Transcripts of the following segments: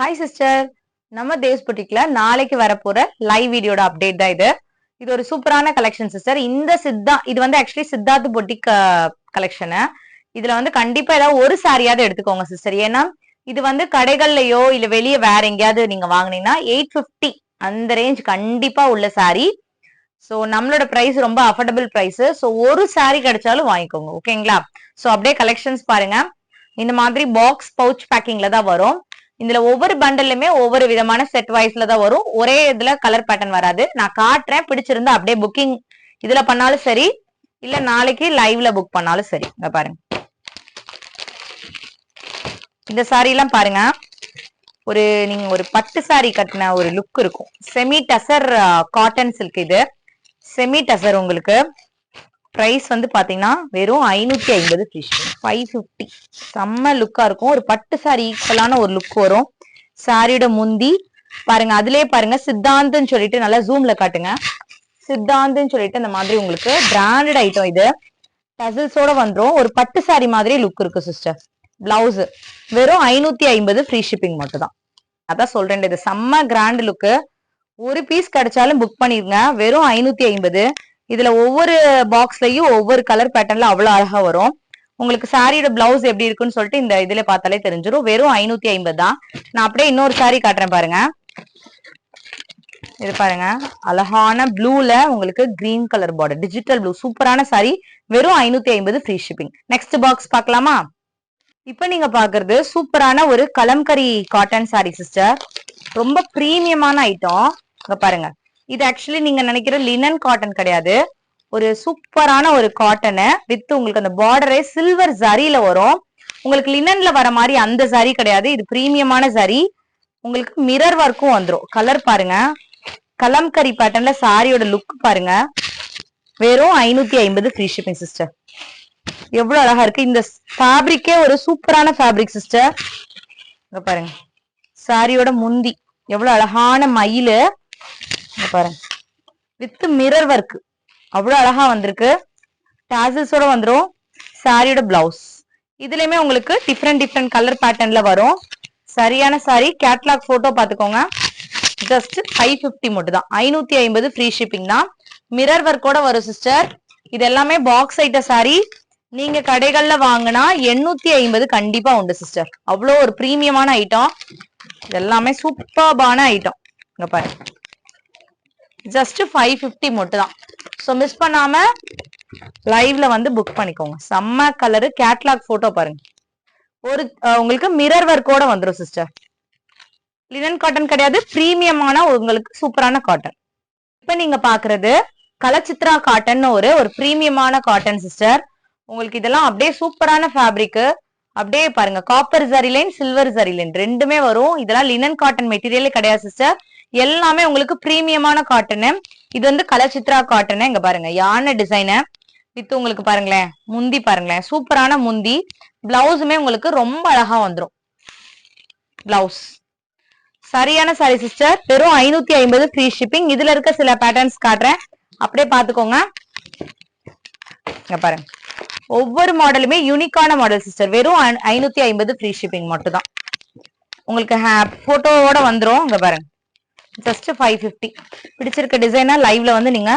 Hi sister, நம்ம தேவ்ஸ் புட்டிக்ல நாளைக்கு வரப்போற லைவ் வீடியோட அப்டேட் தான் இது. இது ஒரு சூப்பரான கலெக்ஷன் சிஸ்டர். இது வந்து ஆக்சுவலி சித்தார்த் பொட்டிக் கலெக்ஷனு. இதுல வந்து கண்டிப்பா ஏதாவது ஒரு சாரியாவது எடுத்துக்கோங்க சிஸ்டர். ஏன்னா இது வந்து கடைகள்லயோ இல்ல வெளியே வேற எங்கேயாவது நீங்க வாங்கினீங்கன்னா 850 அந்த ரேஞ்ச் கண்டிப்பா உள்ள சாரி. சோ நம்மளோட பிரைஸ் ரொம்ப அஃபோர்டபுள் பிரைஸ். சோ ஒரு சாரி கிடைச்சாலும் வாங்கிக்கோங்க, ஓகேங்களா? சோ அப்படியே கலெக்ஷன்ஸ் பாருங்க. இந்த மாதிரி பாக்ஸ் பவுச் பேக்கிங்ல தான் வரும். இதுல ஒவ்வொரு பண்டல்லுமே ஒவ்வொரு விதமான செட் வைஸ்ல தான் வரும். ஒரே இதுல கலர் பேட்டர்ன் வராது. நான் காட்டுறேன், பிடிச்சிருந்தா அப்படியே புக்கிங் இதுல பண்ணாலும் சரி, இல்ல நாளைக்கு லைவ்ல புக் பண்ணாலும் சரி. இங்க பாருங்க, இந்த சாரி எல்லாம் பாருங்க. நீங்க ஒரு பட்டு சாரி கட்டின ஒரு லுக் இருக்கும். Semi tussar cotton silk. இது செமி டசர். உங்களுக்கு பிரைஸ் வந்து பாத்தீங்கன்னா வெறும் 550 ஃப்ரீ ஷிப்பிங். 550 செம்ம லுக்கா இருக்கும். ஒரு பட்டு சாரி ஈக்குவலான ஒரு லுக் வரும். சாரியோட முந்தி பாருங்க, அதுலயே பாருங்க சித்தாந்த்னு சொல்லிட்டு நல்லா ஜூம்ல காட்டுங்க. சித்தாந்த்னு சொல்லிட்டு இந்த மாதிரி உங்களுக்கு பிராண்டட் ஐட்டம். இது டசல்ஸோட வந்துரும். ஒரு பட்டு சாரி மாதிரி லுக் இருக்கு சிஸ்டர். பிளவுஸ் வெறும் 550 ஃப்ரீ ஷிப்பிங் மட்டும் தான். அதான் சொல்றேன், இது செம்ம கிராண்ட் லுக்கு. ஒரு பீஸ் கிடைச்சாலும் புக் பண்ணிருங்க. வெறும் 550. இதுல ஒவ்வொரு பாக்ஸ்லயும் ஒவ்வொரு கலர் பேட்டர்ன்ல அவ்வளவு அழகா வரும். உங்களுக்கு சாரியோட பிளவுஸ் எப்படி இருக்குன்னு சொல்லிட்டு இந்த இதுல பார்த்தாலே தெரிஞ்சிடும். வெறும் 550 தான். நான் அப்படியே இன்னொரு சாரி காட்டுறேன் பாருங்க. இது பாருங்க, அழகான ப்ளூல உங்களுக்கு green colour border, digital blue, சூப்பரான சாரி. வெறும் 550 ஃப்ரீ ஷிப்பிங். நெக்ஸ்ட் பாக்ஸ் பார்க்கலாமா? இப்ப நீங்க பாக்குறது சூப்பரான ஒரு கலம்கரி காட்டன் சாரி சிஸ்டர். ரொம்ப பிரீமியமான ஐட்டம். இங்க பாருங்க, இது ஆக்சுவலி நீங்க நினைக்கிற லினன் காட்டன் கிடையாது. ஒரு சூப்பரான ஒரு காட்டனு வித் உங்களுக்கு அந்த பார்டரே சில்வர் ஜரியில வரும். உங்களுக்கு லினன்ல வர மாதிரி அந்த ஜரி கிடையாது. இது பிரீமியமான ஜரி. உங்களுக்கு மிரர் ஒர்க்கும் வந்துரும். கலர் பாருங்க, கலம்கரி பேட்டர்ன்ல சாரியோட லுக் பாருங்க. வெறும் 550 ஃப்ரீ ஷிப்பிங் சிஸ்டர். எவ்வளவு அழகா இருக்கு. இந்த ஃபேப்ரிக்கே ஒரு சூப்பரான ஃபேப்ரிக் சிஸ்டர். இங்க பாருங்க, சாரியோட முந்தி எவ்வளவு அழகான மயிலு. பாருங்க, வித் மிரர் ஒர்க் அவ்வளவு அழகா வந்திருக்கு. டாசல்ஸோட வந்துரும். சாரியோட பிளவுஸ் இதுலயுமே உங்களுக்கு டிஃப்ரெண்ட் கலர் பேட்டர்ன்ல வரும். சரியான சாரி. கேட்லாக் போட்டோ பாத்துக்கோங்க. ஜஸ்ட் 550 மட்டும் தான். 550 ஃப்ரீ ஷிப்பிங் தான். மிரர் ஒர்க்கோட வரும் சிஸ்டர். இது எல்லாமே பாக்ஸ் ஐட்ட சாரி. நீங்க கடைகள்ல வாங்கினா 850 கண்டிப்பா உண்டு சிஸ்டர். அவ்வளோ ஒரு பிரீமியமான ஐட்டம். இது எல்லாமே சூப்பர்பான ஐட்டம். இங்க பாருங்க, ஜஸ்ட் 550 மட்டும் தான். சோ மிஸ் பண்ணாம லைவ்ல வந்து புக் பண்ணிக்கோங்க. செம்ம கலரு. கேட்லாக் போட்டோ பாருங்க. உங்களுக்கு மிரர் ஒர்க்கோட வந்துரும் சிஸ்டர். லினன் காட்டன் கிடையாது, பிரீமியமான உங்களுக்கு சூப்பரான காட்டன். இப்ப நீங்க பாக்குறது கலச்சித்ரா காட்டன் ஒரு பிரீமியமான காட்டன் சிஸ்டர். உங்களுக்கு இதெல்லாம் அப்படியே சூப்பரான ஃபேப்ரிக். அப்படியே பாருங்க, copper zari line, silver zari line ரெண்டுமே வரும். இதெல்லாம் லினன் காட்டன் மெட்டீரியலே கிடையாது சிஸ்டர். எல்லாமே உங்களுக்கு பிரீமியமான காட்டனு. இது வந்து கலச்சித்ரா காட்டனு. இங்க பாருங்க, யானை டிசைனு வித் உங்களுக்கு பாருங்களேன் முந்தி பாருங்களேன், சூப்பரான முந்தி. பிளவுஸுமே உங்களுக்கு ரொம்ப அழகா வந்துரும். பிளவுஸ் சரியான சாரி சிஸ்டர். வெறும் 550 ஃப்ரீ ஷிப்பிங். இதுல இருக்க சில பேட்டர்ன்ஸ் காட்டுறேன், அப்படியே பாத்துக்கோங்க. இங்க பாருங்க, ஒவ்வொரு மாடலுமே யூனிக்கான மாடல் சிஸ்டர். வெறும் 550 ஃப்ரீ ஷிப்பிங் மட்டும் தான். உங்களுக்கு போட்டோவோட வந்துரும். இங்க பாருங்க, ஜஸ்ட் 550. பிடிச்சிருக்க டிசைனா லைவ்ல வந்து நீங்க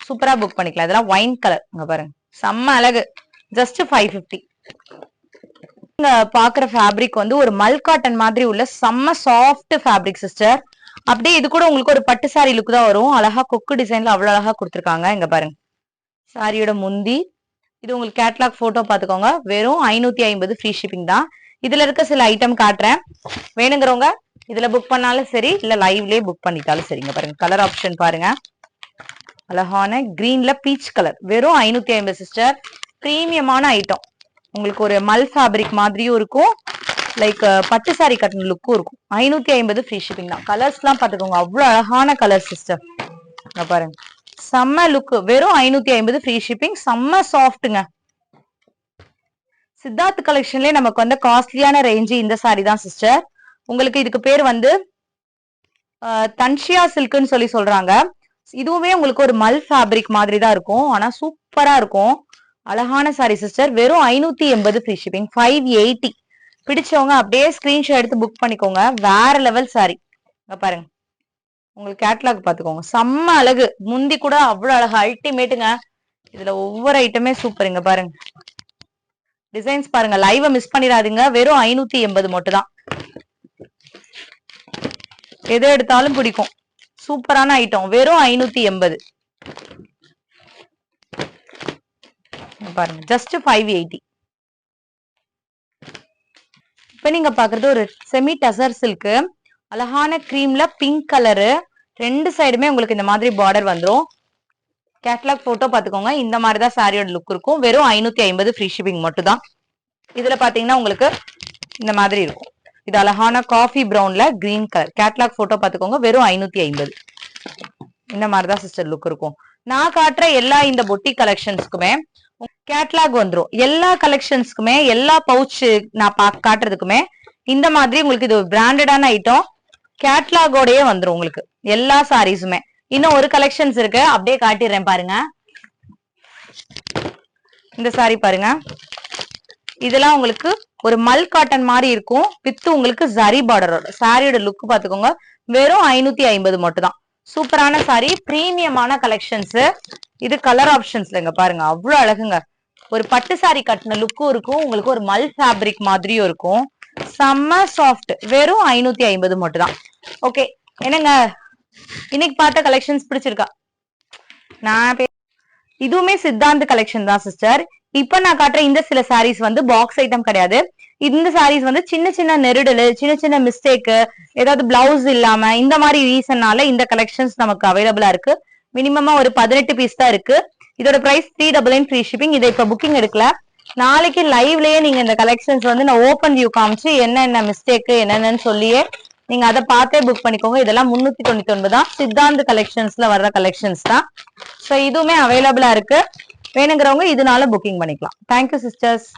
சூப்பரா புக் பண்ணிக்கலாம். இதெல்லாம் ஒயின் கலர். இங்க பாருங்க, செம்ம அழகு. ஜஸ்ட் 550. நீங்க பாக்குற ஃபேப்ரிக் வந்து ஒரு மல் காட்டன் மாதிரி உள்ள செம்ம சாஃப்ட் ஃபேப்ரிக் சிஸ்டர். அப்படியே இது கூட உங்களுக்கு ஒரு பட்டு சாரி லுக் தான் வரும். அழகா கொக்கு டிசைன்ல அவ்வளவு அழகா கொடுத்துருக்காங்க. இங்க பாருங்க, சாரியோட முந்தி. இது உங்களுக்கு கேட்லாக் போட்டோ பாத்துக்கோங்க. வெறும் 550 ஃப்ரீ ஷிப்பிங் தான். இதுல இருக்க சில ஐட்டம் காட்டுறேன். வேணுங்கிறவங்க இதுல புக் பண்ணாலும் சரி, இல்ல லைவ்லயே புக் பண்ணிட்டாலும் சரிங்க. பாருங்க, கலர் ஆப்ஷன் பாருங்க. அழகான கிரீன்ல பீச் கலர். வெறும் 550 சிஸ்டர். பிரீமியமான ஐட்டம். உங்களுக்கு ஒரு மல் ஃபேப்ரிக் மாதிரியும் இருக்கும், லைக் பட்டு சாரி கட்டன் லுக்கும் இருக்கும். 550 ஃப்ரீ ஷிப்பிங் தான். கலர்ஸ் எல்லாம் பாத்துக்கோங்க, அவ்வளவு அழகான கலர் சிஸ்டர். பாருங்க, செம்ம லுக். வெறும் 550 ஃப்ரீ ஷிப்பிங். செம்ம சாஃப்ட்ங்க. சித்தார்த் கலெக்ஷன்லயே நமக்கு வந்து காஸ்ட்லியான ரேஞ்சு இந்த சாரி தான் சிஸ்டர். உங்களுக்கு இதுக்கு பேர் வந்து தன்ஷியா சில்க்னு சொல்றாங்க. இதுவுமே உங்களுக்கு ஒரு மல் ஃபேப்ரிக் மாதிரி தான் இருக்கும், ஆனா சூப்பரா இருக்கும். அழகான சாரி சிஸ்டர். வெறும் 580 ஃப்ரீ ஷிப்பிங். 580 பிடிச்சவங்க அப்படியே ஸ்கிரீன்ஷாட் எடுத்து புக் பண்ணிக்கோங்க. வேற லெவல் சாரி. இங்க பாருங்க, உங்களுக்கு கேட்லாக் பாத்துக்கோங்க, செம்ம அழகு. முந்தி கூட அவ்வளவு அழகு, அல்டிமேட்டுங்க. இதுல ஒவ்வொரு ஐட்டமே சூப்பர். இங்க பாருங்க, டிசைன்ஸ் பாருங்க, லைவ மிஸ் பண்ணிடாதீங்க. வெறும் 580 மட்டும் தான். எது எடுத்தாலும் பிடிக்கும். சூப்பரான ஐட்டம், வெறும் 580. பாருங்க, ஜஸ்ட் 580. இப்ப நீங்க பாக்குறது ஒரு செமி டசர் சில்க், அழகான கிரீம்ல பிங்க் கலரு, ரெண்டு சைடுமே உங்களுக்கு இந்த மாதிரி பார்டர் வந்துரும். கேட்லாக் போட்டோ பாத்துக்கோங்க. இந்த மாதிரிதான் சாரியோட லுக் இருக்கும். வெறும் 550 ஃப்ரீ ஷிப்பிங் மட்டும் தான். இதுல பாத்தீங்கன்னா உங்களுக்கு இந்த மாதிரி இருக்கும். இது அழகான காஃபி பிரவுன்ல கிரீன் கலர். கேட்லாக் போட்டோ பாத்துக்கோங்க. வெறும் 550. இந்த மாதிரிதான் சிஸ்டர் லுக் இருக்கும். நான் காட்டுற எல்லா இந்த பொட்டி கலெக்ஷன்ஸ்க்குமே கேட்லாக் வந்துரும். எல்லா கலெக்ஷன்ஸ்க்குமே, எல்லா பவுச் நான் காட்டுறதுக்குமே இந்த மாதிரி உங்களுக்கு இது பிராண்டடான ஐட்டம் கேட்லாகோடயே வந்துரும் உங்களுக்கு எல்லா சாரீஸுமே. இன்னும் ஒரு கலெக்ஷன்ஸ் இருக்கு, அப்படியே காட்டிடுறேன் பாருங்க. இந்த சாரி பாருங்க, இதெல்லாம் உங்களுக்கு ஒரு மல் காட்டன் மாதிரி இருக்கும். வித் உங்களுக்கு ஜரி பார்டரோட சாரியோட லுக் பாத்துக்கோங்க. வெறும் 550 மட்டும் தான். சூப்பரான சாரி, பிரீமியமான கலெக்ஷன்ஸ். இது கலர் ஆப்ஷன்ஸ்ல இங்க பாருங்க, அவ்வளவு அழகுங்க. ஒரு பட்டு சாரி கட்டின லுக்கும் இருக்கும், உங்களுக்கு ஒரு மல் ஃபேப்ரிக் மாதிரியும் இருக்கும். செம்ம சாஃப்ட். வெறும் 550 மட்டும் தான். ஓகே, என்னங்க இன்னைக்கு பார்த்த கலெக்ஷன்ஸ் பிடிச்சிருக்கா? இதுவுமே சித்தாந்த் கலெக்ஷன் தான் சிஸ்டர். இப்ப நான் காட்டுற இந்த சில சாரீஸ் வந்து பாக்ஸ் ஐட்டம் கிடையாது. இந்த சாரீஸ் வந்து சின்ன சின்ன நெருடல், சின்ன சின்ன மிஸ்டேக், ஏதாவது பிளவுஸ் இல்லாம இந்த மாதிரி ரீசன்னால இந்த கலெக்ஷன்ஸ் நமக்கு அவைலபிளா இருக்கு. மினிமமா ஒரு 18 பீஸ் தான் இருக்கு. இதோட பிரைஸ் 399 ஃப்ரீ ஷிப்பிங். இதை இப்ப புக்கிங் எடுக்கல, நாளைக்கு லைவ்லயே நீங்க இந்த கலெக்ஷன்ஸ் வந்து நான் ஓபன் வியூ காமிச்சு என்னென்ன மிஸ்டேக் என்னென்னு சொல்லியே நீங்க அதை பார்த்தே புக் பண்ணிக்கோங்க. இதெல்லாம் 399 தான். சித்தாந்த் கலெக்ஷன்ஸ்ல வர்ற கலெக்ஷன்ஸ் தான். ஸோ இதுவுமே அவைலபிளா இருக்கு. வேணுங்கிறவங்க இதனால புக்கிங் பண்ணிக்கலாம். Thank you sisters.